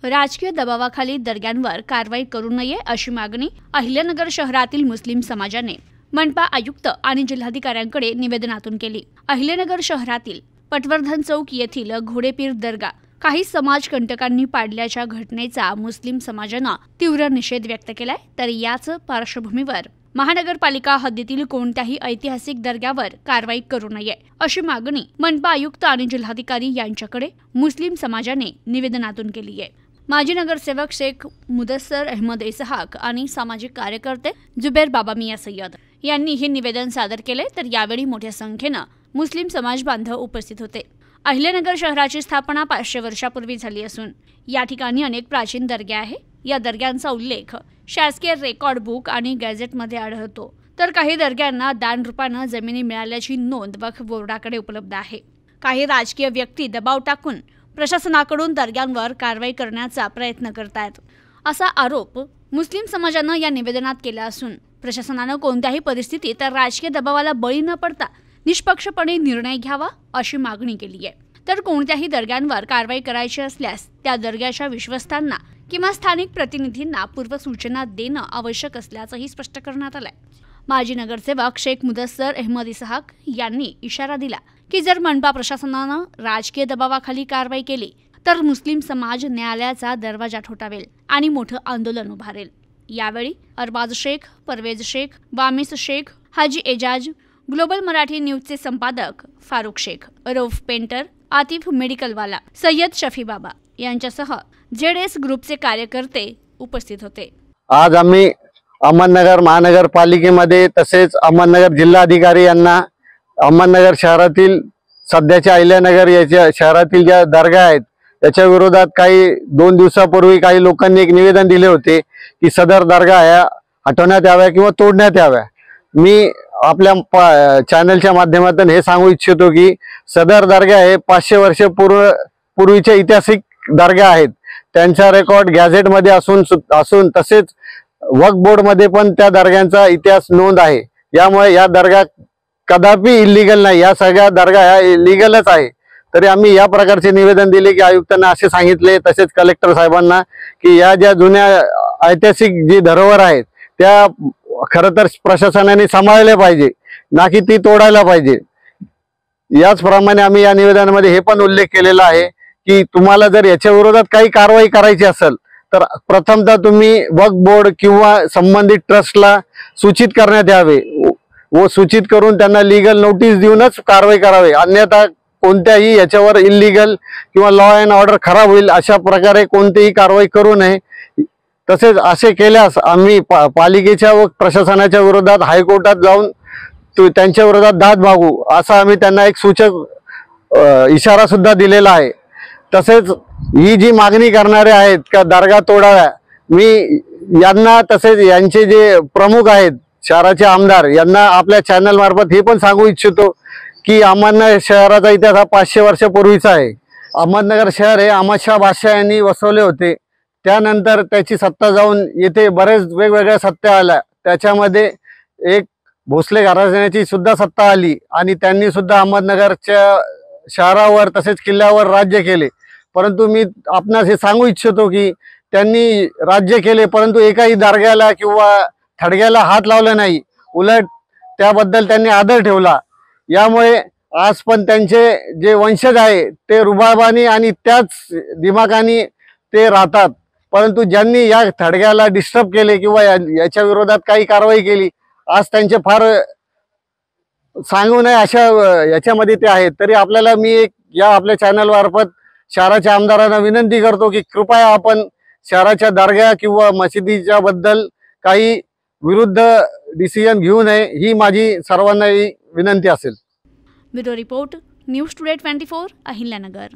राजकीय दबावाखाली दर्ग्यांवर कारवाई करू नये अशी मागणी अहिल्यानगर शहरातील मुस्लिम समाजाने मनपा आयुक्त आणि जिल्हाधिकाऱ्यांकडे निवेदनातून केली। अहिल्यानगर शहरातील पटवर्धन चौक येथील घोडेपीर दर्गा काही समाजकंटकांनी पाडल्याच्या घटनेचा मुस्लिम समाजाने तीव्र निषेध व्यक्त केलाय। तर याच पार्श्वभूमीवर महानगरपालिका हद्दीतील कोणत्याही ऐतिहासिक दर्ग्यावर कारवाई करू नये अशी मागणी मनपा आयुक्त आणि जिल्हाधिकारी यांच्याकडे मुस्लिम समाजाने निवेदनातून केली आहे। माजी नगरसेवक शेख मुदस्सर अहमद इसहाक आणि सामाजिक कार्यकर्ते जुबेर बाबा मियां सय्यद यांनी हे निवेदन सादर केले। तर यावेळी मोठ्या संख्येने मुस्लिम समाज बांधव उपस्थित होते। अहिल्यानगर शहराची स्थापना 500 वर्षापूर्वी झाली असून या ठिकाणी अनेक प्राचीन दर्गे आहे। या दर्ग्यांचा उल्लेख शासकीय रेकॉर्ड बुक आणि गॅझेटमध्ये आढळतो। तर काही दर्ग्यांना दान रूपाने जमिनी मिळाल्याची नोंद वक्फ बोर्डाकडे उपलब्ध आहे। काही राजकीय व्यक्ती दबाव टाकून प्रशासनाकडून दर्ग्यांवर कारवाई करण्याचा प्रयत्न करतात असा आरोप मुस्लिम समाजाने या निवेदनात केला असून प्रशासनाने कोणत्याही परिस्थितीत राजकीय दबावाला बळी न पडता निष्पक्षपणे निर्णय घ्यावा अशी मागणी केली आहे। तर कोणत्याही दर्ग्यांवर कारवाई करायची असल्यास त्या दर्ग्याच्या विश्वस्तांना किंवा स्थानिक प्रतिनिधींना पूर्वसूचना देणं आवश्यक असल्याचंही स्पष्ट करण्यात आलंय। माजी नगरसेवक शेख मुदस्सर अहमद इसहाक यांनी इशारा दिला की जर मनपा प्रशासनाने राजकीय दबावाखाली कारवाई केली तर मुस्लिम समाज न्यायालयाचा दरवाजा ठोठावेल आणि मोठं आंदोलन उभारेल। यावेळी अरबाज शेख, परवेज शेख, वामिस शेख, हाजी एजाज, ग्लोबल मराठी न्यूजचे संपादक फारुख शेख, रौफ पेंटर, आतिफ मेडिकलवाला, सय्यद शफी बाबा यांच्यासह जेडएस ग्रुपचे कार्यकर्ते उपस्थित होते। आज आम्ही अहमदनगर महानगरपालिकेमध्ये तसेच अहमदनगर जिल्हाधिकारी यांना अहमदनगर शहरातील सध्याच्या अहिल्यानगर याच्या शहरातील ज्या दर्गा आहेत त्याच्या विरोधात काही 2 दिवसापूर्वी काही लोकांनी एक निवेदन दिले होते की सदर दर्गा ह्या हटवण्यात याव्या किंवा तोडण्यात याव्या। मी आपल्या चॅनलच्या माध्यमातून हे सांगू इच्छितो की सदर दर्गा हे 500 वर्ष पूर्वीचे ऐतिहासिक दर्गा आहेत। त्यांचा रेकॉर्ड गॅझेटमध्ये असून तसेच वक्फ बोर्डमध्ये पण त्या दर्ग्यांचा इतिहास नोंद आहे। यामुळे या दर्गा कदापि इल्लीगल नाही, या सगळ्या दर्गा ह्या इल्लीगलच आहे। तरी आम्ही या प्रकारचे निवेदन दिले की आयुक्तांना असे सांगितले तसेच कलेक्टर साहेबांना की या ज्या जुन्या ऐतिहासिक जी धरोहर आहेत त्या खरं तर प्रशासनाने सांभाळल्या पाहिजे, ना की ती तोडायला पाहिजे। याचप्रमाणे आम्ही या निवेदनामध्ये हे पण उल्लेख केलेला आहे की तुम्हाला जर याच्या विरोधात काही कारवाई करायची असेल तर प्रथमतः तुम्ही वक्फ बोर्ड किंवा संबंधित ट्रस्टला सूचित करण्यात यावे व सूचित करून त्यांना लीगल नोटीस देऊनच कारवाई करावी। अन्यथा कोणत्याही याच्यावर इल्लीगल किंवा लॉ अँड ऑर्डर खराब होईल अशा प्रकारे कोणतीही कारवाई करू नये। तसेच असे केल्यास आम्ही पालिकेच्या व प्रशासनाच्या विरोधात हायकोर्टात जाऊन त्यांच्या विरोधात दाद मागू असा आम्ही त्यांना एक सूचक इशारा सुद्धा दिलेला आहे। तसेच ही जी मागणी करणारे आहेत का दर्गा तोडाव्या, मी यांना तसेच यांचे जे प्रमुख आहेत शहराचे आमदार यांना आपल्या चॅनल मार्फत हे पण सांगू इच्छितो की अहमदनगर शहराचा इतिहास हा 500 वर्षापूर्वीचा आहे। अहमदनगर शहर हे अहमदशाह बादशाह यांनी वसवले होते। त्यानंतर त्याची सत्ता जाऊन येथे बरेच वेगवेगळ्या सत्ता आल्या। त्याच्यामध्ये एक भोसले घराण्याची सुद्धा सत्ता आली आणि त्यांनी सुद्धा अहमदनगरच्या शहरावर तसेच किल्ल्यावर राज्य केले। परंतु मी आपणास हे सांगू इच्छितो की त्यांनी राज्य केले परंतु एकाही दर्ग्याला किंवा थडग्याला हात लावला नाही, उलट त्याबद्दल त्यांनी आदर ठेवला। यामुळे आज पण त्यांचे जे वंशज आहे ते रुबाबाने आणि त्याच दिमागाने ते राहतात। परंतु ज्यांनी या थडग्याला डिस्टर्ब केले किंवा याच्या विरोधात काही कारवाई केली आज त्यांचे फार सांगू नये अशा याच्यामध्ये ते आहेत। तरी आपल्याला मी एक या आपल्या चॅनल मार्फत शहराच्या आमदारांना विनंती करतो की कृपया आपण शहराच्या दर्गा किंवा मशिदीच्या बद्दल काही विरुद्ध डिसिजन घेऊ नये ही माझी सर्वांना विनंती असेल। Bureau report news today 24 Ahilyanagar.